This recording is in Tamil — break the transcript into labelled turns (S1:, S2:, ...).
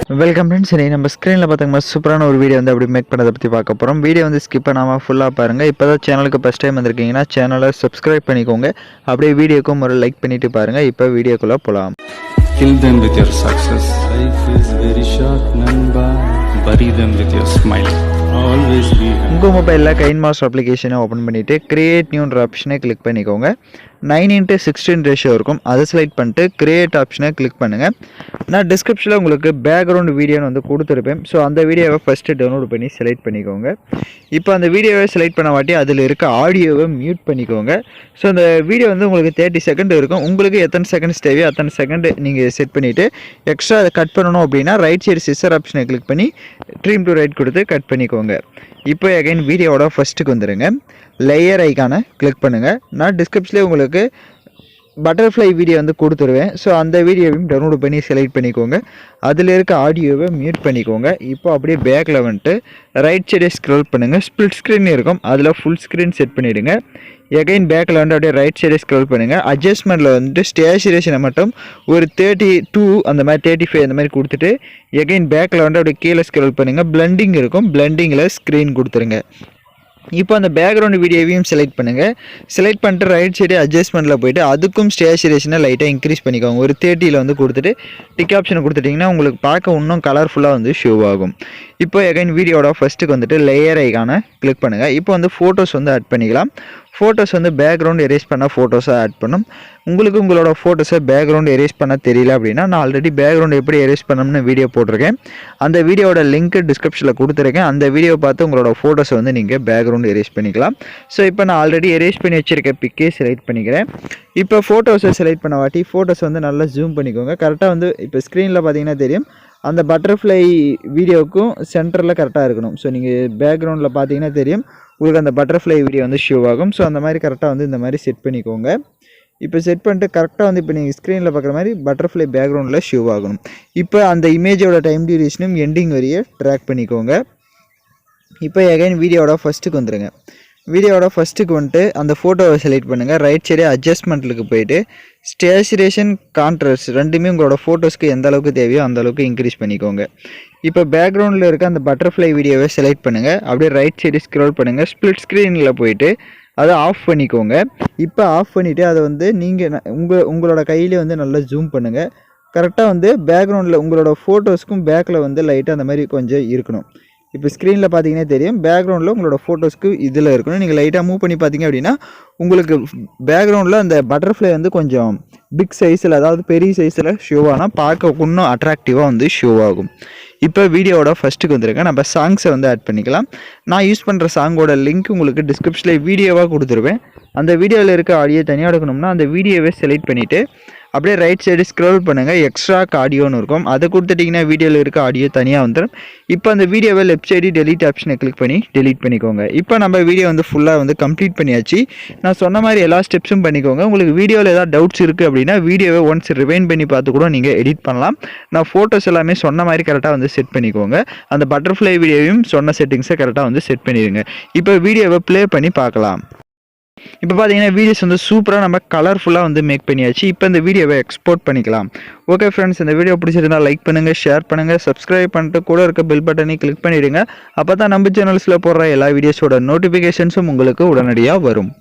S1: Welcome friends. இன்னைக்கு நம்ம ஸ்க்ரீனில் பார்த்தீங்கன்னா சூப்பரான ஒரு வீடியோ வந்து அப்படி மேக் பண்ணதை பற்றி பார்க்க போகிறோம். வீடியோ வந்து ஸ்கிப் பண்ணாமல் ஃபுல்லாக பாருங்கள். இப்போ தான் சேனலுக்கு ஃபஸ்ட் டைம் வந்திருக்கீங்கன்னா சேனலை சப்ஸ்கிரைப் பண்ணிக்கோங்க. அப்படியே வீடியோக்கும் ஒரு லைக் பண்ணிவிட்டு பாருங்கள். இப்போ வீடியோக்குள்ளே போகலாம்.
S2: Kill them with your success. Life is very short, Namba. Bury them with your smile. Always be happy.
S1: உங்கள் மொபைலில் கைன்மாஸ்டர் அப்ளிகேஷனை ஓப்பன் பண்ணிவிட்டு கிரியேட் நியூன்ற ஆப்ஷனை கிளிக் பண்ணிக்கோங்க. 9:16 ரேஷியோ இருக்கும், அதை செலக்ட் பண்ணிட்டு கிரியேட் ஆப்ஷனை கிளிக் பண்ணுங்கள். நான் டிஸ்கிரிப்ஷனில் உங்களுக்கு பேக்ரவுண்ட் வீடியோன்னு வந்து கொடுத்துருப்பேன். ஸோ அந்த வீடியோவை ஃபஸ்ட்டு டவுன்லோட் பண்ணி செலக்ட் பண்ணிக்கோங்க. இப்போ அந்த வீடியோவை செலக்ட் பண்ண வாட்டி அதில் இருக்க ஆடியோவை மியூட் பண்ணிக்கோங்க. ஸோ அந்த வீடியோ வந்து உங்களுக்கு 30 செகண்ட் இருக்கும். உங்களுக்கு எத்தனை செகண்ட்ஸ் தேவையோ அத்தனை செகண்ட் நீங்கள் செட் பண்ணிவிட்டு எக்ஸ்ட்ரா அதை கட் பண்ணணும் அப்படின்னா ரைட் சைடு சிசர் ஆப்ஷனை கிளிக் பண்ணி ட்ரீம் டு ரைட் கொடுத்து கட் பண்ணிக்கோங்க. இப்போ அகைன் வீடியோவோட ஃபஸ்ட்டுக்கு வந்துடுங்க. லேயர் ஐக்கானை கிளிக் பண்ணுங்கள். நான் டிஸ்கிரிப்ஷன்லேயே உங்களுக்கு பட்டர்ஃப்ளை வீடியோ வந்து கொடுத்துருவேன். ஸோ அந்த வீடியோவையும் டவுன்லோட் பண்ணி செலக்ட் பண்ணிக்கோங்க. அதில் இருக்க ஆடியோவை மியூட் பண்ணிக்கோங்க. இப்போ அப்படியே பேக்கில் வந்துட்டு ரைட் சைடே ஸ்க்ரோல் பண்ணுங்கள். ஸ்ப்ளிட் ஸ்க்ரீன் இருக்கும், அதில் ஃபுல் ஸ்க்ரீன் செட் பண்ணிவிடுங்க. எகைன் பேக்கில் வந்து அப்படியே ரைட் சைடே ஸ்க்ரோல் பண்ணுங்கள். அட்ஜஸ்ட்மெண்ட்டில் வந்துட்டு ஸ்டேச்சுரேஷனை மட்டும் ஒரு 32 அந்த மாதிரி 35 அந்த மாதிரி கொடுத்துட்டு எகைன் பேக்கில் வந்து அப்படியே கீழே ஸ்க்ரோல் பண்ணுங்கள். பிளண்டிங் இருக்கும், பிளண்டிங்கில் ஸ்க்ரீன் கொடுத்துருங்க. இப்போ அந்த பேக்ரவுண்ட் வீடியோவையும் செலக்ட் பண்ணுங்கள். செலக்ட் பண்ணிட்டு ரைட் சைடு அட்ஜஸ்ட்மெண்ட்டில் போய்ட்டு அதுக்கும் ஸ்டேச்சுரேஷனை லைட்டாக இன்க்ரீஸ் பண்ணிக்கோங்க. ஒரு 30 வந்து கொடுத்துட்டு டிக் ஆப்ஷனை கொடுத்துட்டிங்கன்னா உங்களுக்கு பார்க்க இன்னும் கலர்ஃபுல்லாக வந்து ஷோ ஆகும். இப்போ எகைன் வீடியோட ஃபஸ்ட்டுக்கு வந்துட்டு லேயர் ஐக்கானை கிளிக் பண்ணுங்கள். இப்போ வந்து ஃபோட்டோஸ் வந்து ஆட் பண்ணிக்கலாம். ஃபோட்டோஸ் வந்து பேக்ரவுண்ட் எரேஸ் பண்ண ஃபோட்டோஸாக ஆட் பண்ணும். உங்களுக்கு உங்களோட ஃபோட்டோஸை பேக்ரவுண்ட் எரேஸ் பண்ண தெரியல அப்படின்னா நான் ஆல்ரெடி பேக்ரவுண்ட் எப்படி எரேஸ் பண்ணணும்னு வீடியோ போட்டிருக்கேன். அந்த வீடியோட லிங்க் டிஸ்கிரிப்ஷனில் கொடுத்துருக்கேன். அந்த வீடியோ பார்த்து உங்களோட ஃபோட்டோஸை வந்து நீங்கள் பேக்ரவுண்ட் எரேஸ் பண்ணிக்கலாம். ஸோ இப்போ நான் ஆல்ரெடி எரேஸ் பண்ணி வச்சுருக்க பிக்கே செலக்ட் பண்ணிக்கிறேன். இப்போ ஃபோட்டோஸை செலக்ட் பண்ண வாட்டி ஃபோட்டோஸை வந்து நல்லா ஜூம் பண்ணிக்கோங்க. கரெக்டாக வந்து இப்போ ஸ்க்ரீனில் பார்த்தீங்கன்னா தெரியும், அந்த பட்டர்ஃப்ளை வீடியோவுக்கும் சென்டரில் கரெக்டாக இருக்கணும். ஸோ நீங்கள் பேக்ரவுண்டில் பார்த்தீங்கன்னா தெரியும் உங்களுக்கு அந்த பட்டர்ஃப்ளை வீடியோ வந்து ஷோ ஆகும். ஸோ அந்த மாதிரி கரெக்டாக வந்து இந்த மாதிரி செட் பண்ணிக்கோங்க. இப்போ செட் பண்ணிட்டு கரெக்டாக வந்து இப்போ நீங்கள் ஸ்க்ரீனில் பார்க்குற மாதிரி பட்டர்ஃப்ளை பேக்ரவுண்டில் ஷோ ஆகணும். இப்போ அந்த இமேஜோட டைம் டியூரேஷனும் எண்டிங் வரையே ட்ராக் பண்ணிக்கோங்க. இப்போ எகைன் வீடியோட ஃபஸ்ட்டுக்கு வந்துடுங்க. வீடியோட ஃபஸ்ட்டுக்கு வந்துட்டு அந்த ஃபோட்டோவை செலக்ட் பண்ணுங்கள். ரைட் சைடே அட்ஜஸ்ட்மெண்ட்டுக்கு போய்ட்டு ஸ்டேச்சுரேஷன் கான்ட்ராஸ்ட் ரெண்டுமே உங்களோட ஃபோட்டோஸ்க்கு எந்த அளவுக்கு தேவையோ அந்த அளவுக்கு இன்க்ரீஸ் பண்ணிக்கோங்க. இப்போ பேக்ரவுண்டில் இருக்க அந்த பட்டர்ஃப்ளை வீடியோவை செலக்ட் பண்ணுங்கள். அப்படியே ரைட் சைடு ஸ்க்ரோல் பண்ணுங்கள். ஸ்ப்ளிட் ஸ்க்ரீனில் போய்ட்டு அதை ஆஃப் பண்ணிக்கோங்க. இப்போ ஆஃப் பண்ணிவிட்டு அதை வந்து நீங்கள் உங்களோட கையிலே வந்து நல்லா ஜூம் பண்ணுங்கள். கரெக்டாக வந்து பேக்ரவுண்டில் உங்களோட ஃபோட்டோஸ்க்கும் பேக்கில் வந்து லைட்டாக அந்த மாதிரி கொஞ்சம் இருக்கணும். இப்போ ஸ்க்ரீனில் பார்த்தீங்கன்னா தெரியும் பேக்ரவுண்டில் உங்களோட ஃபோட்டோஸ்க்கு இதில் இருக்கணும். நீங்கள் லைட்டாக மூவ் பண்ணி பார்த்தீங்க அப்படின்னா உங்களுக்கு பேக்ரவுண்டில் அந்த பட்டர்ஃப்ளை வந்து கொஞ்சம் பிக் சைஸில், அதாவது பெரிய சைஸில் ஷோ ஆனால் பார்க்க இன்னும் அட்ராக்டிவாக வந்து ஷோ ஆகும். இப்போ வீடியோவோட ஃபஸ்ட்டுக்கு வந்துருங்க. நம்ம சாங்ஸை வந்து ஆட் பண்ணிக்கலாம். நான் யூஸ் பண்ணுற சாங்கோட லிங்க் உங்களுக்கு டிஸ்கிரிப்ஷனில் வீடியோவாக கொடுத்துருவேன். அந்த வீடியோவில் இருக்க ஆடியோ தனியாக எடுக்கணும்னா அந்த வீடியோவை செலக்ட் பண்ணிவிட்டு அப்படியே ரைட் சைடு ஸ்க்ரோல் பண்ணுங்கள். எக்ஸ்ட்ரா ஆடியோன்னு இருக்கும், அதை கொடுத்துட்டிங்கன்னா வீடியோவில் இருக்க ஆடியோ தனியாக வந்துடும். இப்போ அந்த வீடியோவை லெஃப்ட் சைடு டெலீட் ஆப்ஷனை கிளிக் பண்ணி டெலீட் பண்ணிக்கோங்க. இப்போ நம்ம வீடியோ வந்து ஃபுல்லாக வந்து கம்ப்ளீட் பண்ணியாச்சு. நான் சொன்ன மாதிரி எல்லா ஸ்டெப்ஸும் பண்ணிக்கோங்க. உங்களுக்கு வீடியோவில் ஏதாவது டவுட்ஸ் இருக்குது அப்படின்னா வீடியோவை ஒன்ஸ் ரிவைண்ட் பண்ணி பார்த்து கூட நீங்கள் எடிட் பண்ணலாம். நான் ஃபோட்டோஸ் எல்லாமே சொன்ன மாதிரி கரெக்டாக வந்து செட் பண்ணிக்கோங்க. அந்த பட்டர்ஃப்ளை வீடியோவையும் சொன்ன செட்டிங்ஸை கரெக்டாக வந்து செட் பண்ணிடுங்க. இப்போ வீடியோவை ப்ளே பண்ணி பார்க்கலாம். இப்போ பார்த்தீங்கன்னா வீடியோஸ் வந்து சூப்பராக நம்ம கலர்ஃபுல்லாக வந்து மேக் பண்ணியாச்சு. இப்போ இந்த வீடியோவை எக்ஸ்போர்ட் பண்ணிக்கலாம். ஓகே ஃப்ரெண்ட்ஸ், இந்த வீடியோ பிடிச்சிருந்தால் லைக் பண்ணுங்கள், ஷேர் பண்ணுங்கள், சப்ஸ்கிரைப் பண்ணிட்டு கூட இருக்க பெல் பட்டனை கிளிக் பண்ணிவிடுங்க. அப்போ தான் நம்ம சேனல்ஸில் போடுற எல்லா வீடியோஸோட நோட்டிஃபிகேஷன்ஸும் உங்களுக்கு உடனடியாக வரும்.